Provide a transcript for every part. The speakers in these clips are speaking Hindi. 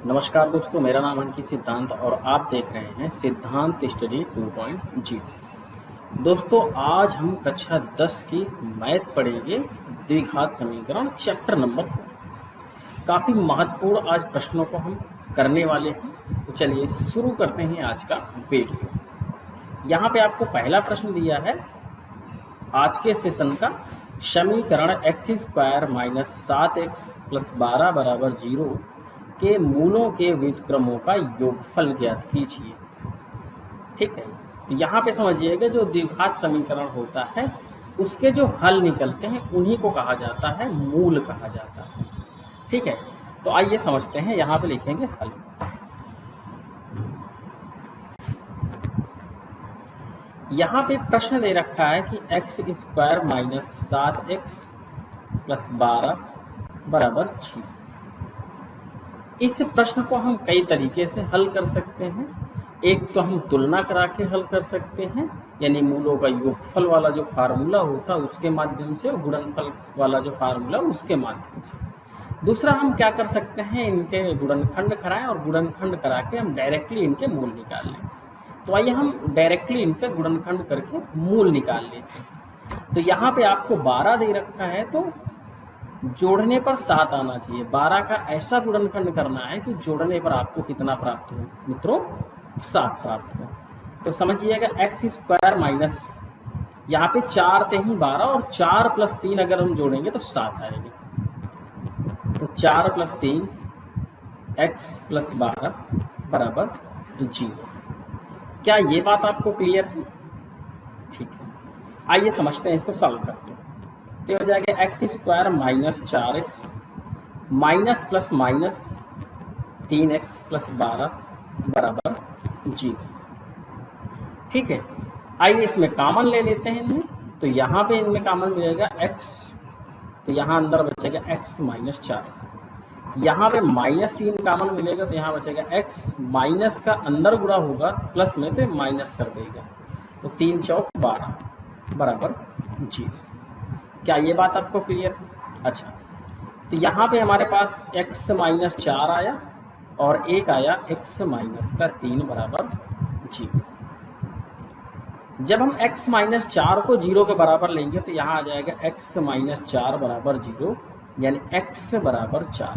नमस्कार दोस्तों, मेरा नाम अंकित सिद्धांत और आप देख रहे हैं सिद्धांत स्टडी 2.0। दोस्तों, आज हम कक्षा 10 की मैथ पढ़ेंगे, द्विघात समीकरण चैप्टर नंबर 4। काफ़ी महत्वपूर्ण आज प्रश्नों को हम करने वाले हैं। तो चलिए शुरू करते हैं आज का वीडियो। यहाँ पे आपको पहला प्रश्न दिया है आज के सेशन का, समीकरण x² - 7x + 12 = 0 के मूलों के व्युत्क्रमों का योगफल ज्ञात कीजिए। ठीक है, तो यहाँ पे समझिएगा, जो द्विघात समीकरण होता है उसके जो हल निकलते हैं उन्हीं को कहा जाता है मूल कहा जाता है। ठीक है, तो आइए समझते हैं। यहाँ पे लिखेंगे हल। यहाँ पे प्रश्न दे रखा है कि x² - 7x + 12 = 0। इस प्रश्न को हम कई तरीके से हल कर सकते हैं। एक तो हम तुलना करा के हल कर सकते हैं, यानी मूलों का योगफल वाला जो फार्मूला होता है उसके माध्यम से, और गुणनफल वाला जो फार्मूला उसके माध्यम से। दूसरा हम क्या कर सकते हैं, इनके गुणनखंड कराएं और गुणनखंड करा के हम डायरेक्टली इनके मूल निकाल लें। तो आइए हम डायरेक्टली इनके गुणनखंड करके मूल निकाल लेते हैं। तो यहाँ पे आपको 12 दे रखा है, तो जोड़ने पर 7 आना चाहिए। 12 का ऐसा गुणनखंड करना है कि जोड़ने पर आपको कितना प्राप्त हो मित्रों, 7 प्राप्त हो। तो समझिएगा x² - यहाँ पे 4 थे ही 12, और 4 + 3 अगर हम जोड़ेंगे तो 7 आएगा। तो 4 + 3 x + 12 = 0। क्या ये बात आपको क्लियर है? ठीक है, आइए समझते हैं, इसको सॉल्व करते हैं। तो हो जाएगा x² - 4x minus plus minus 3x + 12 = 0। ठीक है, आइए इसमें कॉमन ले लेते हैं इनमें। तो यहाँ पे इनमें कॉमन मिलेगा x, तो यहाँ अंदर बचेगा x - 4। यहाँ पे -3 कॉमन मिलेगा, तो यहाँ बचेगा x, माइनस का अंदर गुणा होगा प्लस में, तो माइनस कर देगा। तो 3 चौक 12 = 0। क्या ये बात आपको क्लियर है? अच्छा, तो यहाँ पे हमारे पास x - 4 आया और एक आया x - 3 = 0। जब हम x - 4 को 0 के बराबर लेंगे तो यहाँ आ जाएगा x - 4 = 0, यानी x = 4।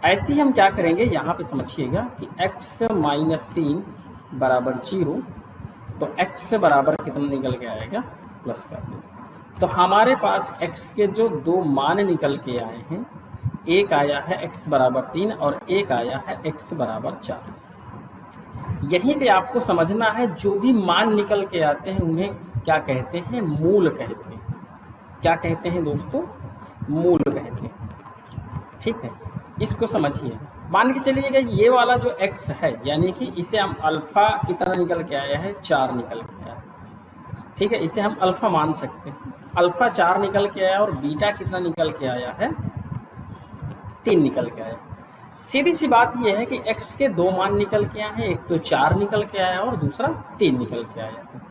ऐसे ही हम क्या करेंगे, यहाँ पे समझिएगा कि x - 3 = 0, तो x बराबर कितना निकल के आएगा, प्लस कर दो। तो हमारे पास x के जो 2 मान निकल के आए हैं, एक आया है x = 3 और एक आया है x = 4। यहीं पे आपको समझना है, जो भी मान निकल के आते हैं उन्हें क्या कहते हैं, मूल कहते हैं। क्या कहते हैं दोस्तों, मूल कहते हैं। ठीक है, इसको समझिए। मान के चलिएगा ये वाला जो x है, यानी कि इसे हम अल्फा कितना निकल के आया है, 4 निकल के आया है। ठीक है, इसे हम अल्फा मान सकते हैं। अल्फा 4 निकल के आया और बीटा कितना निकल के आया है, 3 निकल के आया। सीधी सी बात यह है कि x के 2 मान निकल के आए हैं, एक तो 4 निकल के आया और दूसरा 3 निकल के आया है।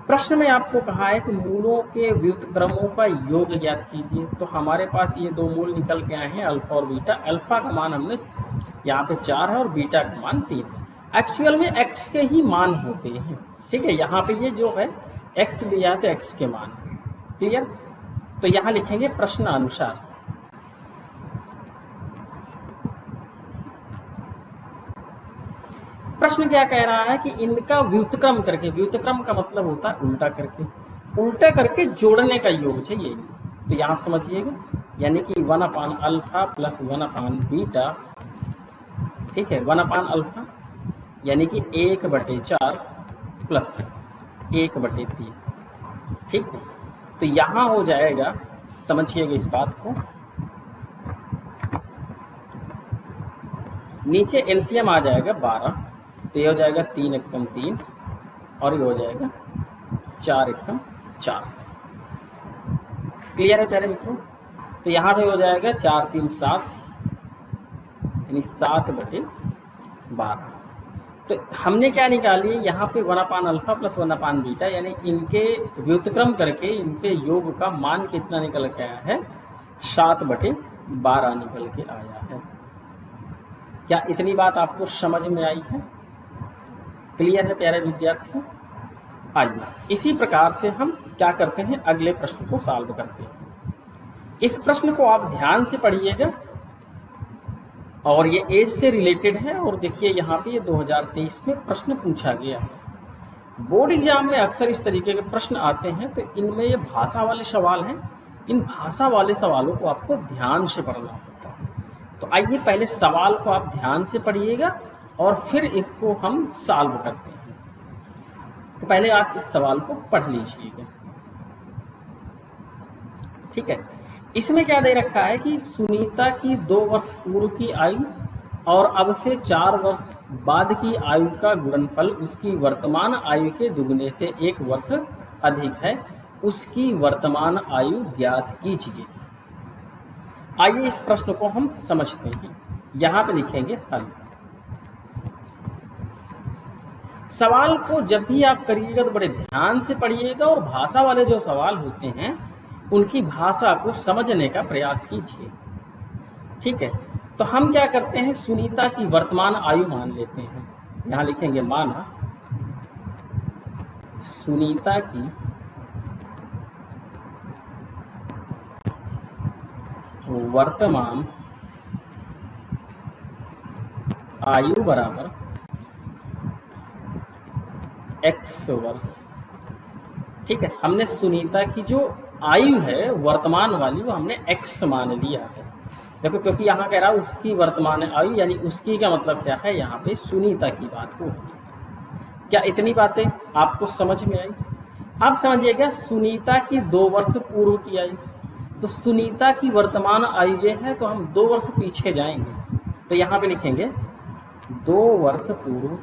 प्रश्न में आपको कहा है कि मूलों के व्युत्क्रमों का योग ज्ञात कीजिए। तो हमारे पास ये 2 मूल निकल के आए हैं, अल्फा और बीटा। अल्फा का मान हमने यहाँ पे 4 है और बीटा का मान 3 है। एक्चुअल में x के ही मान होते हैं। ठीक है, यहाँ पे ये जो है x दिया है तो x के मान। क्लियर? तो यहाँ लिखेंगे प्रश्न अनुसार। प्रश्न क्या कह रहा है कि इनका व्युत्क्रम करके, व्युत्क्रम का मतलब होता है उल्टा करके, उल्टा करके जोड़ने का योग चाहिए। तो यहाँ समझिएगा, यानी कि 1/α + 1/β। ठीक है, 1/α यानी कि 1/4 प्लस 1/3। ठीक है, तो यहाँ हो जाएगा, समझिएगा इस बात को, नीचे एलसीएम आ जाएगा 12, तो ये हो जाएगा 3 एकम 3 और ये हो जाएगा 4 एकम 4। क्लियर है प्यारे मित्रों? तो यहाँ पे हो जाएगा 4 3 7, यानी 7/12। तो हमने क्या निकाली है, यहाँ पे 1/α + 1/β, यानी इनके व्युत्क्रम करके इनके योग का मान कितना निकल के आया है, 7/12 निकल के आया है। क्या इतनी बात आपको समझ में आई है? क्लियर है प्यारे विद्यार्थियों? आइए इसी प्रकार से हम क्या करते हैं, अगले प्रश्न को सॉल्व करते हैं। इस प्रश्न को आप ध्यान से पढ़िएगा और ये एज से रिलेटेड है। और देखिए यहाँ पे ये 2023 में प्रश्न पूछा गया है। बोर्ड एग्जाम में अक्सर इस तरीके के प्रश्न आते हैं, तो इनमें ये भाषा वाले सवाल हैं। इन भाषा वाले सवालों को आपको ध्यान से पढ़ना होता है। तो आइए पहले सवाल को आप ध्यान से पढ़िएगा और फिर इसको हम सॉल्व करते हैं। तो पहले आप इस सवाल को पढ़ लीजिएगा, ठीक है। इसमें क्या दे रखा है कि सुनीता की 2 वर्ष पूर्व की आयु और अब से 4 वर्ष बाद की आयु का गुणनफल उसकी वर्तमान आयु के दुगने से 1 वर्ष अधिक है। उसकी वर्तमान आयु ज्ञात कीजिए। आइए इस प्रश्न को हम समझते हैं। यहाँ पे लिखेंगे हल। सवाल को जब भी आप करिएगा तो बड़े ध्यान से पढ़िएगा और भाषा वाले जो सवाल होते हैं उनकी भाषा को समझने का प्रयास कीजिए, ठीक है। तो हम क्या करते हैं, सुनीता की वर्तमान आयु मान लेते हैं। यहाँ लिखेंगे माना सुनीता की वर्तमान आयु बराबर x वर्ष, ठीक है। हमने सुनीता की जो आयु है वर्तमान वाली वो हमने x मान लिया है। देखो क्योंकि यहाँ कह रहा है उसकी वर्तमान आयु, यानी उसकी का मतलब क्या है, यहाँ पे सुनीता की बात हो। क्या इतनी बातें आपको समझ में आई? आप समझिएगा सुनीता की 2 वर्ष पूर्व की आयु, तो सुनीता की वर्तमान आयु ये है, तो हम 2 वर्ष पीछे जाएंगे। तो यहाँ पे लिखेंगे 2 वर्ष पूर्व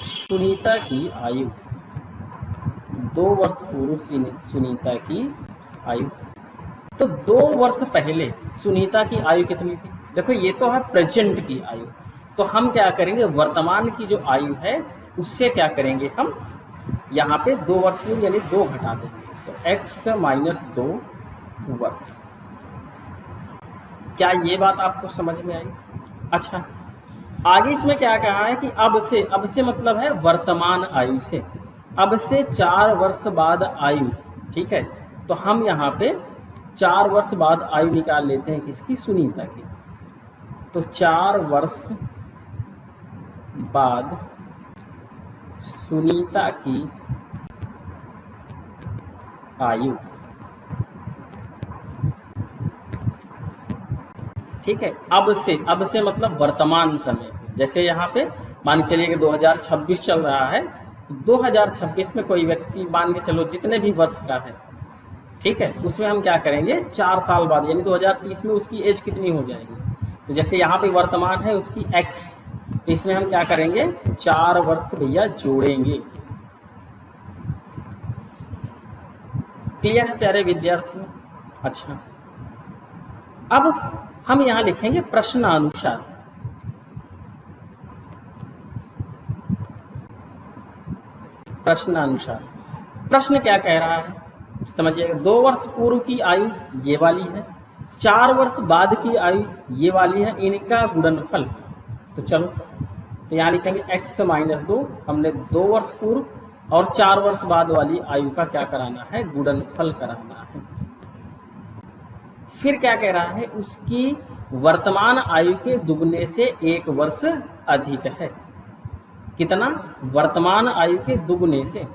सुनीता की आयु, 2 वर्ष पूर्व सुनीता की आयु। तो 2 वर्ष पहले सुनीता की आयु कितनी थी? देखो ये तो है प्रेजेंट की आयु, तो हम क्या करेंगे, वर्तमान की जो आयु है उससे क्या करेंगे, हम यहाँ पे 2 वर्ष पूर्व यानी 2 घटा देंगे, तो x माइनस 2 वर्ष। क्या ये बात आपको समझ में आई? अच्छा, आगे इसमें क्या कहा है कि अब से मतलब है वर्तमान आयु से, अब से 4 वर्ष बाद आयु, ठीक है। तो हम यहाँ पे 4 वर्ष बाद आयु निकाल लेते हैं, किसकी, सुनीता की। तो 4 वर्ष बाद सुनीता की आयु, ठीक है। अब से मतलब वर्तमान समय से। जैसे यहाँ पे मान के चलिए कि 2026 चल रहा है, 2026 में कोई व्यक्ति मान के चलो जितने भी वर्ष का है, ठीक है, उसमें हम क्या करेंगे, 4 साल बाद यानी 2030 में उसकी एज कितनी हो जाएगी। तो जैसे यहाँ पे वर्तमान है उसकी x, तो इसमें हम क्या करेंगे, 4 वर्ष भैया जोड़ेंगे। क्लियर है प्यारे विद्यार्थियों? अच्छा, अब हम यहाँ लिखेंगे प्रश्नानुसार। प्रश्नानुसार प्रश्न क्या कह रहा है समझिएगा। 2 वर्ष पूर्व की आयु ये वाली है, 4 वर्ष बाद की आयु ये वाली है, इनका गुणनफल। तो चलो, तो यहाँ लिखेंगे x माइनस 2, हमने 2 वर्ष पूर्व और 4 वर्ष बाद वाली आयु का क्या कराना है, गुणनफल कराना है। फिर क्या कह रहा है, उसकी वर्तमान आयु के दुगने से 1 वर्ष अधिक है। कितना, वर्तमान आयु के दुगने से,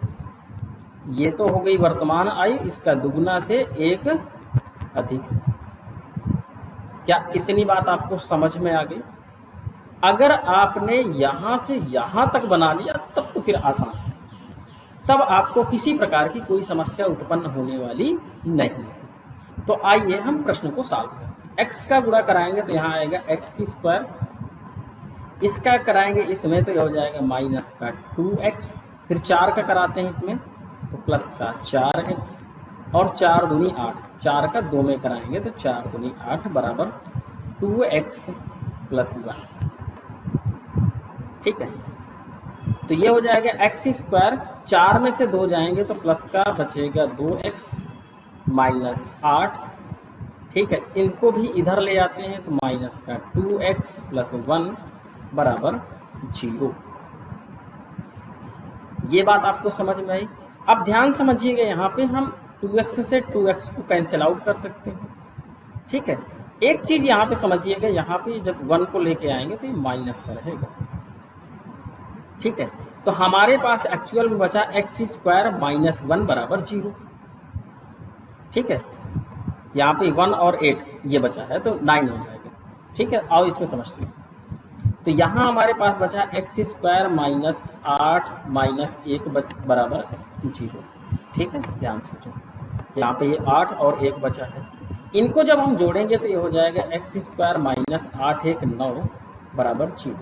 ये तो हो गई वर्तमान आयु, इसका दुगना से 1 अधिक। क्या इतनी बात आपको समझ में आ गई? अगर आपने यहाँ से यहाँ तक बना लिया तब तो फिर आसान है, तब आपको किसी प्रकार की कोई समस्या उत्पन्न होने वाली नहीं। तो आइए हम प्रश्न को सॉल्व करें। x का गुणा कराएंगे तो यहाँ आएगा x², इसका कराएंगे इसमें तो हो जाएगा माइनस का 2x, फिर 4 का कराते हैं इसमें तो प्लस का 4x, और 4 दूनी 8, 4 का 2 में कराएंगे तो 4 दूनी 8 बराबर 2x प्लस 1, ठीक है। तो ये हो जाएगा x², 4 में से 2 जाएंगे तो प्लस का बचेगा 2x माइनस 8, ठीक है, इनको भी इधर ले आते हैं तो माइनस का 2x प्लस 1 बराबर 0। ये बात आपको समझ में आई। अब ध्यान समझिएगा, यहाँ पे हम 2x से 2x को कैंसिल आउट कर सकते हैं। ठीक है, एक चीज़ यहाँ पे समझिएगा, यहाँ पे जब 1 को लेके आएंगे तो ये माइनस का रहेगा। ठीक है, तो हमारे पास एक्चुअल में बचा एक्स स्क्वायर माइनस 1 बराबर 0। ठीक है, यहाँ पे 1 और 8 ये बचा है तो 9 हो जाएगा। ठीक है, आओ इसमें समझते हैं। तो यहाँ हमारे पास बचा एक्स स्क्वायर माइनस 8 माइनस 1 बराबर 0। ठीक है, ध्यान से समझो, यहाँ पे ये 8 और 1 बचा है। इनको जब हम जोड़ेंगे तो ये हो जाएगा एक्स स्क्वायर माइनस 8 1 9 बराबर 0।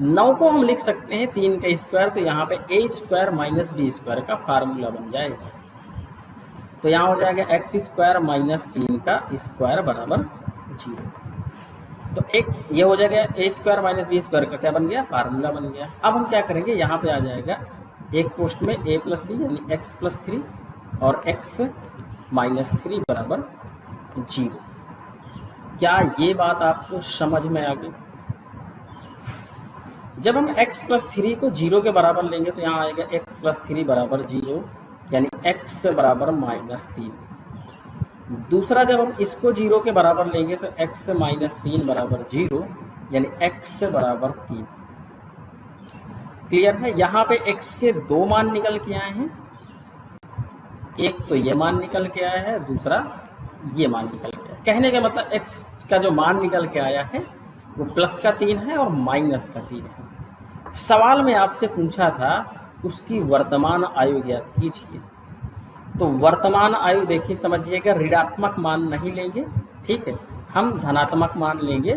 9 को हम लिख सकते हैं 3 का स्क्वायर, तो यहाँ पे ए स्क्वायर माइनस बी स्क्वायर का फार्मूला बन जाएगा। तो यहाँ हो जाएगा एक्स स्क्वायर माइनस 3 का स्क्वायर बराबर 0। तो एक ये हो जाएगा ए स्क्वायर माइनस बी स्क्वायर का क्या बन गया, फार्मूला बन गया। अब हम क्या करेंगे, यहाँ पे आ जाएगा एक पोस्ट में ए प्लस बी यानी एक्स प्लस 3 और एक्स माइनस 3 बराबर 0। क्या ये बात आपको समझ में आ गई? जब हम x प्लस 3 को 0 के बराबर लेंगे तो यहाँ आएगा x प्लस 3 बराबर 0 यानी x बराबर माइनस 3। दूसरा जब हम इसको 0 के बराबर लेंगे तो x माइनस 3 बराबर 0 यानी x बराबर 3। क्लियर है? यहाँ पे x के दो मान निकल के आए हैं, एक तो ये मान निकल के आया है, दूसरा ये मान निकल के आया। कहने का मतलब x का जो मान निकल के आया है वो प्लस का 3 है और माइनस का 3 है। सवाल में आपसे पूछा था उसकी वर्तमान आयु ज्ञात कीजिए। तो वर्तमान आयु देखिए, समझिएगा, ऋणात्मक मान नहीं लेंगे। ठीक है, हम धनात्मक मान लेंगे।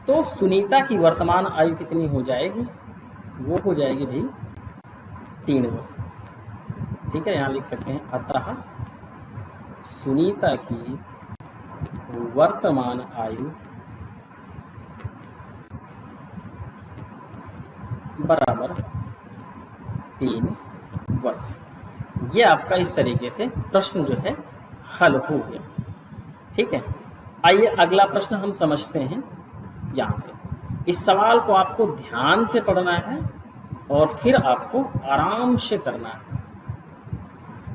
तो सुनीता की वर्तमान आयु कितनी हो जाएगी, वो हो जाएगी भाई 3 वर्ष। ठीक है, यहाँ लिख सकते हैं अतः सुनीता की वर्तमान आयु बराबर 3 वर्ष। ये आपका इस तरीके से प्रश्न जो है हल हो गया। ठीक है, आइए अगला प्रश्न हम समझते हैं। यहाँ पे इस सवाल को आपको ध्यान से पढ़ना है और फिर आपको आराम से करना है।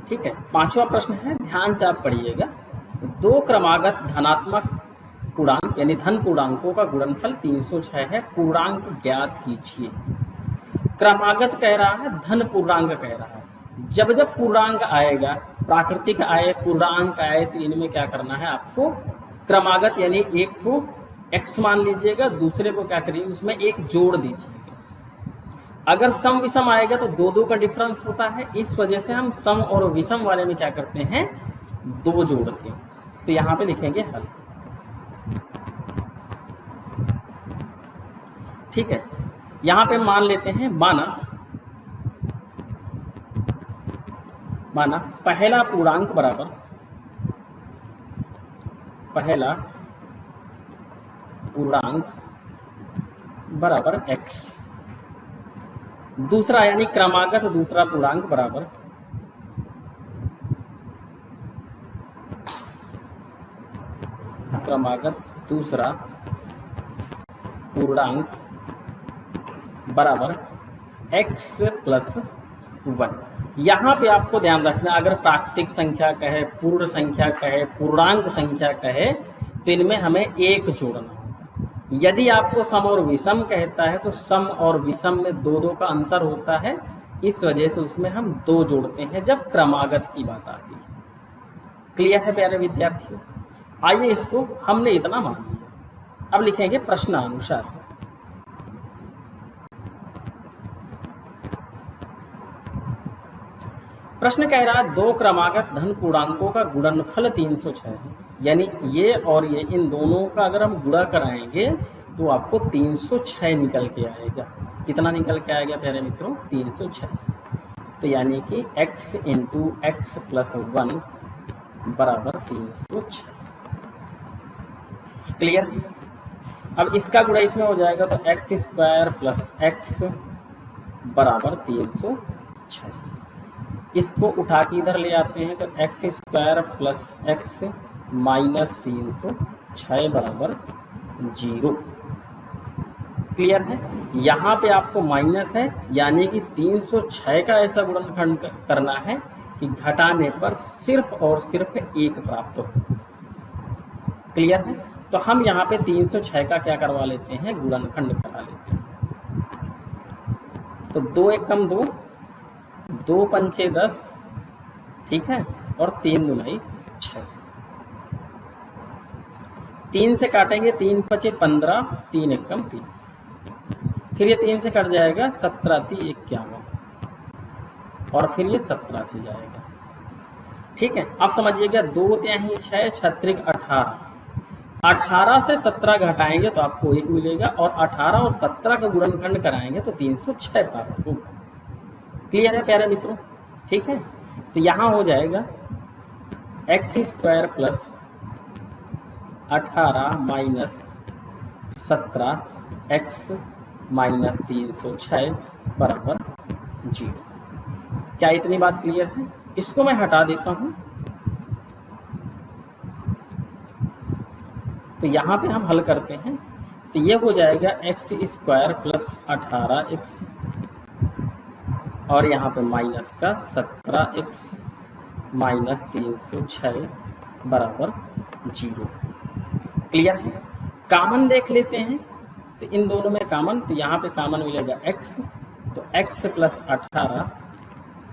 ठीक है, 5वां प्रश्न है, ध्यान से आप पढ़िएगा। दो क्रमागत धनात्मक पूर्णांक यानी धन पूर्णांकों का गुणनफल 306 है, पूर्णांक ज्ञात कीजिए। क्रमागत कह रहा है, धन पूर्णांक कह रहा है। जब जब पूर्णांक आएगा, प्राकृतिक आए, पूर्णांक आए, तो इनमें क्या करना है आपको, क्रमागत यानी एक को x मान लीजिएगा, दूसरे को क्या करिए, उसमें एक जोड़ दीजिएगा। अगर सम विषम आएगा तो दो दो का डिफरेंस होता है, इस वजह से हम सम और विषम वाले में क्या करते हैं, 2 जोड़ते हैं। तो यहाँ पे लिखेंगे हल। ठीक है, यहाँ पे मान लेते हैं, माना पहला पूर्णांक बराबर, पहला पूर्णांक बराबर x, दूसरा यानी क्रमागत दूसरा पूर्णांक बराबर क्रमागत दूसरा पूर्णांक बराबर x प्लस 1। यहाँ पे आपको ध्यान रखना, अगर प्राकृतिक संख्या कहे, पूर्ण संख्या कहे, पूर्णांक संख्या कहे, तो इनमें हमें एक जोड़ना होगा। यदि आपको सम और विषम कहता है तो सम और विषम में 2 का अंतर होता है, इस वजह से उसमें हम 2 जोड़ते हैं जब क्रमागत की बात आती है। क्लियर है प्यारे विद्यार्थियों? आइए, इसको हमने इतना मान लिया। अब लिखेंगे प्रश्नानुसार। प्रश्न कह रहा है, 2 क्रमागत धन पूर्णांकों का गुणनफल 306 है, यानी ये और ये, इन दोनों का अगर हम गुणा कराएंगे तो आपको 306 निकल के आएगा। कितना निकल के आएगा प्यारे मित्रों, 306। तो यानी कि x इंटू एक्स प्लस 1 बराबर 306। क्लियर? अब इसका गुणा इसमें हो जाएगा तो एक्स स्क्वायर प्लस एक्स बराबर 306। इसको उठा के इधर ले आते हैं तो एक्स स्क्वायर प्लस एक्स -306 बराबर 0। क्लियर है? यहाँ पे आपको माइनस है, यानी कि 306 का ऐसा गुणनखंड करना है कि घटाने पर सिर्फ और सिर्फ 1 प्राप्त हो। क्लियर है? तो हम यहाँ पे 306 का क्या करवा लेते हैं, गुणनखंड करा लेते हैं। तो 2 एक कम 2, 2 पंचे 10, ठीक है, और 3 दूनी 6। 3 से काटेंगे, 3 पचे 15, 3 एक कम 3, फिर ये 3 से कट जाएगा, 17 × 51, और फिर ये 17 से जाएगा। ठीक है, अब समझिएगा 2 × 6, 6 × 18, 18 से 17 घटाएंगे तो आपको 1 मिलेगा, और 18 और 17 का गुणनखंड कराएंगे तो 306 प्राप्त होगा। क्लियर है प्यारे मित्रों? ठीक है, तो यहाँ हो जाएगा x² + 18 - 17 x - 306 बराबर 0। क्या इतनी बात क्लियर है? इसको मैं हटा देता हूँ। तो यहाँ पे हम हल करते हैं, तो ये हो जाएगा x² + 18x, और यहाँ पे माइनस का 17x - 306 बराबर 0। क्लियर है? कॉमन देख लेते हैं, तो इन दोनों में कॉमन, तो यहाँ पे कॉमन मिलेगा x, तो x + 18,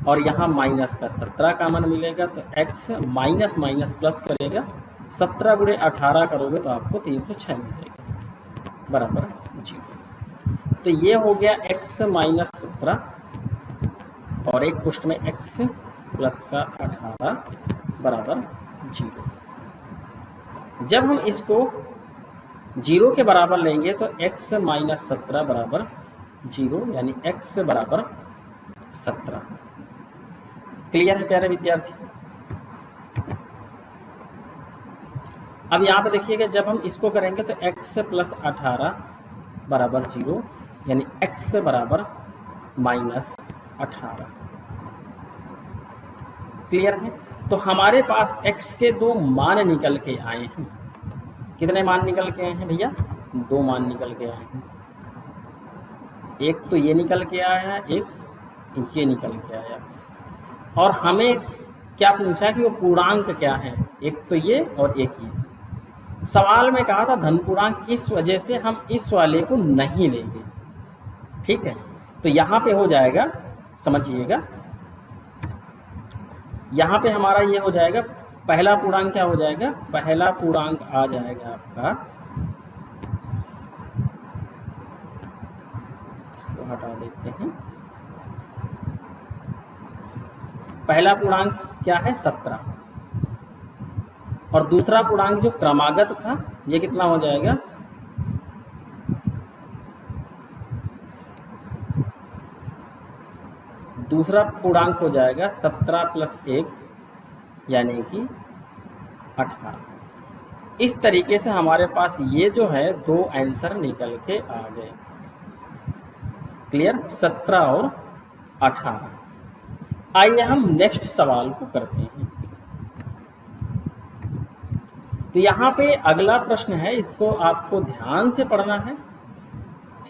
और यहाँ माइनस का 17 कॉमन मिलेगा, तो x माइनस माइनस प्लस करेगा, 17 × 18 करोगे तो आपको 306 मिलेगा बराबर 0। तो ये हो गया x - 17, और एक पुष्ट में x + का 18 बराबर 0। जब हम इसको 0 के बराबर लेंगे तो x - 17 बराबर 0, यानी x बराबर 17। क्लियर है प्यारे विद्यार्थी? अब यहाँ पे देखिएगा, जब हम इसको करेंगे तो x + 18 बराबर 0, यानी x बराबर -18। क्लियर है? तो हमारे पास x के 2 मान निकल के आए हैं। कितने मान निकल के आए हैं भैया? 2 मान निकल के आए हैं। एक तो ये निकल के आया है, एक ये निकल के आया, और हमें क्या पूछा कि वो पूर्णांक क्या है, एक तो ये और एक ये। सवाल में कहा था धन पूर्णांक, इस वजह से हम इस वाले को नहीं लेंगे। ठीक है, तो यहाँ पे हो जाएगा, समझिएगा, यहाँ पे हमारा ये हो जाएगा, पहला पूर्णांक क्या हो जाएगा, पहला पूर्णांक आ जाएगा आपका, इसको हटा देते हैं, पहला पूर्णांक क्या है 17, और दूसरा पूर्णांक जो क्रमागत था ये कितना हो जाएगा, दूसरा पूर्णांक हो जाएगा 17 + 1 यानी कि 18। इस तरीके से हमारे पास ये जो है 2 आंसर निकल के आ गए। क्लियर? 17 और 18। आइए हम नेक्स्ट सवाल को करते हैं। तो यहाँ पे अगला प्रश्न है, इसको आपको ध्यान से पढ़ना है।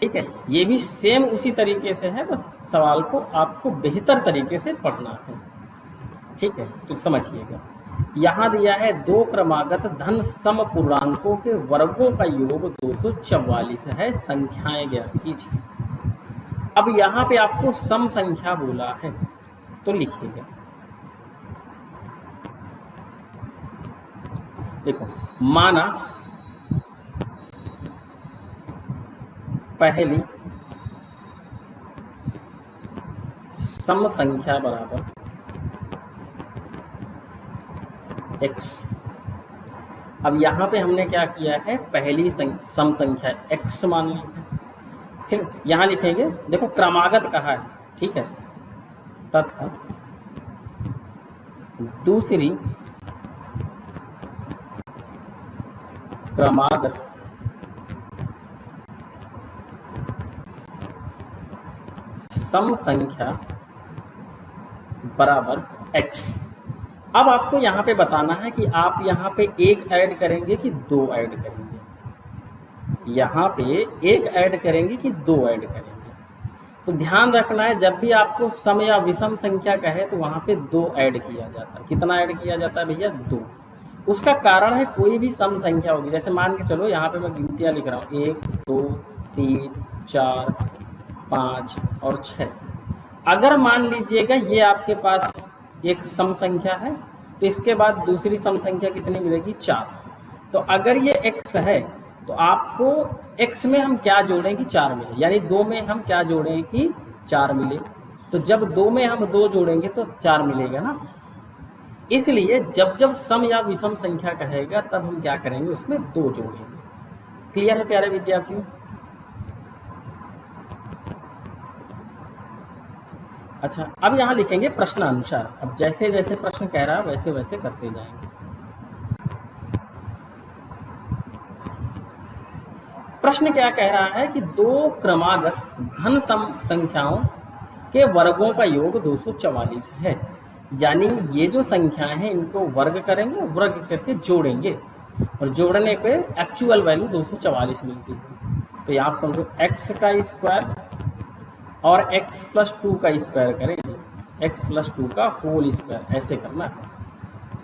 ठीक है, ये भी सेम उसी तरीके से है, बस सवाल को आपको बेहतर तरीके से पढ़ना है। ठीक है, तो समझिएगा, यहाँ दिया है 2 क्रमागत धन सम पूर्णांकों के वर्गों का योग 244 है, संख्याएं ज्ञात कीजिए। अब यहाँ पे आपको सम संख्या बोला है, तो लिखिएगा, देखो, माना पहली सम संख्या बराबर x। अब यहाँ पे हमने क्या किया है, पहली सम संख्या x मान ली है। फिर यहाँ लिखेंगे, देखो क्रमागत कहा है, ठीक है, तथा दूसरी क्रमागत सम संख्या बराबर x। अब आपको यहाँ पे बताना है कि आप यहाँ पे एक ऐड करेंगे कि दो ऐड करेंगे। यहाँ पे एक ऐड करेंगे कि दो ऐड करेंगे। तो ध्यान रखना है, जब भी आपको सम या विषम संख्या कहे तो वहाँ पे दो ऐड किया जाता है। कितना ऐड किया जाता है भैया? दो। उसका कारण है कोई भी सम संख्या होगी, जैसे मान के चलो यहाँ पे मैं गिनतियाँ लिख रहा हूँ 1 2 3 4 5 और 6। अगर मान लीजिएगा ये आपके पास एक सम संख्या है, तो इसके बाद दूसरी सम संख्या कितनी मिलेगी? 4। तो अगर ये x है तो आपको x में हम क्या जोड़ें कि 4 मिले, यानी 2 में हम क्या जोड़ें कि 4 मिले। तो जब 2 में हम 2 जोड़ेंगे तो 4 मिलेगा ना। इसलिए जब जब सम या विषम संख्या कहेगा तब हम क्या करेंगे? उसमें 2 जोड़ेंगे। क्लियर है प्यारे विद्यार्थियों? अच्छा, अब यहाँ लिखेंगे प्रश्नानुसार। अब जैसे जैसे प्रश्न कह रहा है वैसे वैसे करते जाएंगे। प्रश्न क्या कह रहा है कि दो क्रमागत धन सम संख्याओं के वर्गों का योग 244 है। यानी ये जो संख्याएं हैं इनको वर्ग करेंगे, वर्ग करके जोड़ेंगे और जोड़ने पे एक्चुअल वैल्यू 244 मिलती है। तो आप समझो x का स्क्वायर और x प्लस 2 का स्क्वायर करेंगे, x प्लस 2 का होल स्क्वायर, ऐसे करना है।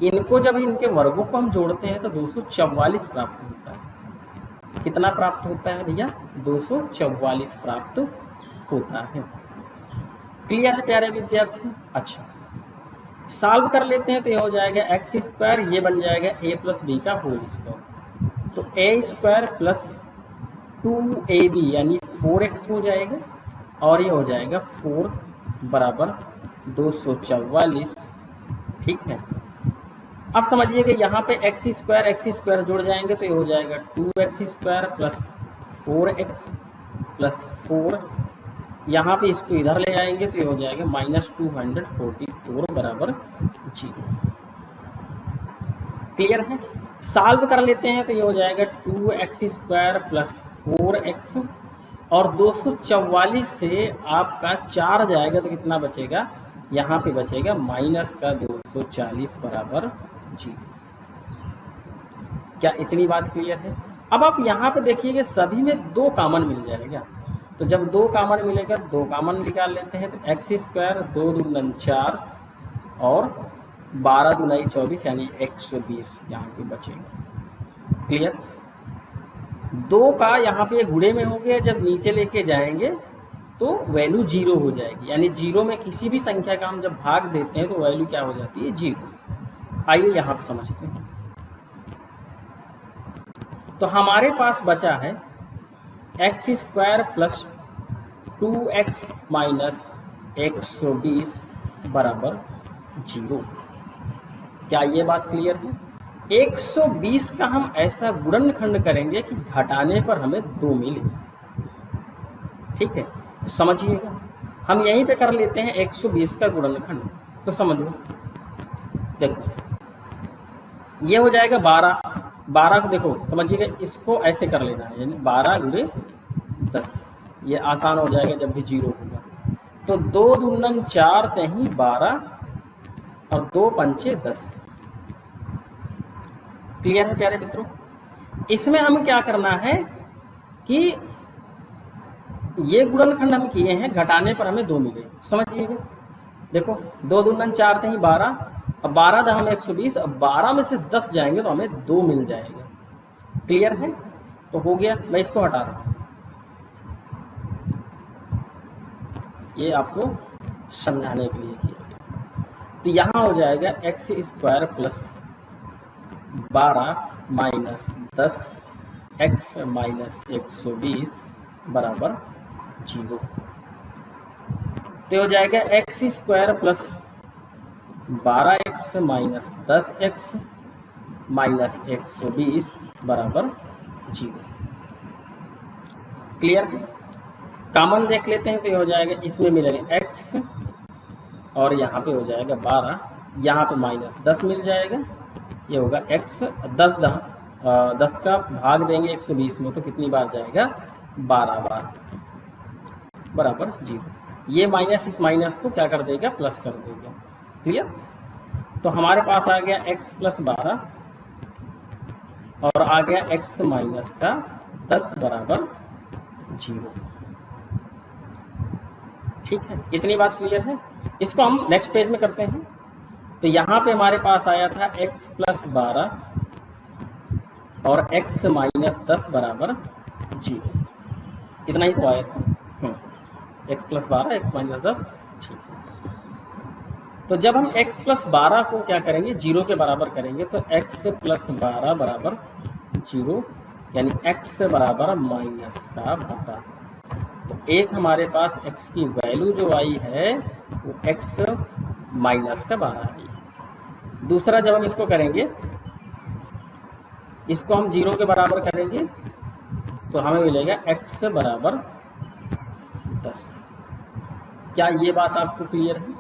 इनको जब इनके वर्गों को हम जोड़ते हैं तो 244 प्राप्त होता है। कितना प्राप्त होता है भैया? 244 प्राप्त होता है। क्लियर है प्यारे विद्यार्थी? अच्छा, सॉल्व कर लेते हैं तो ये हो जाएगा एक्स स्क्वायर, ये बन जाएगा a प्लस बी का होल स्क्वायर। तो a स्क्वायर प्लस 2ab यानी 4x हो जाएगा और ये हो जाएगा 4 बराबर 244। ठीक है, अब समझिएगा यहाँ पे एक्स स्क्वायर जुड़ जाएंगे तो ये हो जाएगा 2x square plus 4x plus 4। यहाँ पे इसको इधर ले आएंगे तो ये हो जाएगा -244 बराबर 0। क्लियर है? सॉल्व कर लेते हैं तो ये हो जाएगा 2x स्क्वायर प्लस 4x और 244 से आपका 4 जाएगा तो कितना बचेगा? यहाँ पे बचेगा माइनस का 240 बराबर 0। क्या इतनी बात क्लियर है? अब आप यहाँ पे देखिएगा सभी में 2 कॉमन मिल जाएगा। तो जब 2 कॉमन मिलेगा 2 कॉमन निकाल लेते हैं तो एक्स स्क्वायर 2 दूनी 4 और 12 दूनी 24 यानी 120 यहाँ पे बचेगा। क्लियर? 2 का यहाँ पे गुणे में हो गया, जब नीचे लेके जाएंगे तो वैल्यू 0 हो जाएगी। यानी 0 में किसी भी संख्या का हम जब भाग देते हैं तो वैल्यू क्या हो जाती है? 0। आइए यहाँ पे समझते हैं। तो हमारे पास बचा है x square plus 2x minus 120 बराबर 0। क्या ये बात क्लियर है? 120 का हम ऐसा गुणनखंड करेंगे कि घटाने पर हमें 2 मिले। ठीक है, तो समझिएगा हम यहीं पे कर लेते हैं 120 का गुणनखंड। तो समझो, देखो ये हो जाएगा 12 को देखो समझिएगा, इसको ऐसे कर लेना है, यानी 12 गुणे 10। ये आसान हो जाएगा जब भी 0 होगा। तो 2 दूनी 4 तहीं 12 और 2 पंचे 10। क्लियर है प्यारे मित्रों? इसमें हमें क्या करना है कि ये गुणनखंड हम किए हैं, घटाने पर हमें 2 मिले। समझिएगा, देखो 2 दूनी 4 तहीं 12, अब 12 दा हमें 120, अब 12 में से 10 जाएंगे तो हमें 2 मिल जाएगा। क्लियर है? तो हो गया, मैं इसको हटा रहा हूँ, ये आपको समझाने के लिए किया। तो यहाँ हो जाएगा x square plus 12 minus 10 x minus 120 बराबर 0। तो हो जाएगा x square plus 12x minus 10x minus 120 बराबर 0। क्लियर है? कॉमन देख लेते हैं तो ये हो जाएगा, इसमें मिलेगा x और यहाँ पे हो जाएगा 12, यहाँ पे माइनस 10 मिल जाएगा, ये होगा x। 10 का भाग देंगे 120 में तो कितनी बार जाएगा? 12 बार बराबर 0। ये माइनस इस माइनस को क्या कर देगा? प्लस कर देगा। क्लियर? तो हमारे पास आ गया x प्लस 12 और आ गया x माइनस का 10 बराबर 0। ठीक है, इतनी बात क्लियर है। इसको हम नेक्स्ट पेज में करते हैं। तो यहाँ पे हमारे पास आया था x प्लस 12 और x माइनस 10 बराबर 0, इतना ही तो आया था। x plus 12 x minus 10। ठीक है, तो जब हम x प्लस 12 को क्या करेंगे, 0 के बराबर करेंगे, तो x प्लस 12 बराबर 0, यानी x बराबर माइनस का 12। तो एक हमारे पास x की वैल्यू जो आई है वो x माइनस का 12 आई। दूसरा जब हम इसको करेंगे, इसको हम 0 के बराबर करेंगे तो हमें मिलेगा x बराबर 10। क्या ये बात आपको क्लियर है?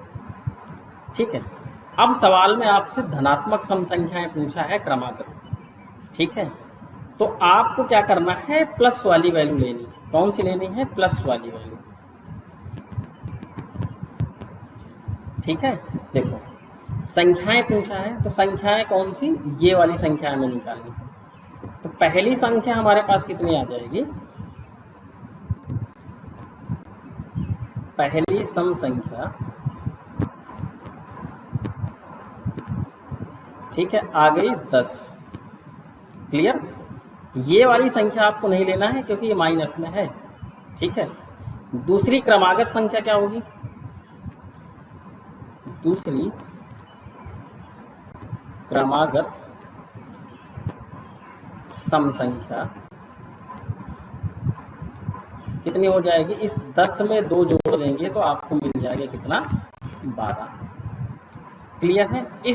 ठीक है, अब सवाल में आपसे धनात्मक सम संख्याएं पूछा है क्रमागत। ठीक है, तो आपको क्या करना है, प्लस वाली वैल्यू लेनी। कौन सी लेनी है? प्लस वाली वैल्यू। ठीक है, देखो संख्याएं पूछा है तो संख्याएं कौन सी, ये वाली संख्या हमें निकालनी है। तो पहली संख्या हमारे पास कितनी आ जाएगी, पहली सम संख्या, ठीक है, आ गई 10। क्लियर? ये वाली संख्या आपको नहीं लेना है क्योंकि ये माइनस में है। ठीक है, दूसरी क्रमागत संख्या क्या होगी, दूसरी क्रमागत सम संख्या कितनी हो जाएगी, इस 10 में 2 जोड़ देंगे तो आपको मिल जाएगा कितना, 12। क्लियर है? इस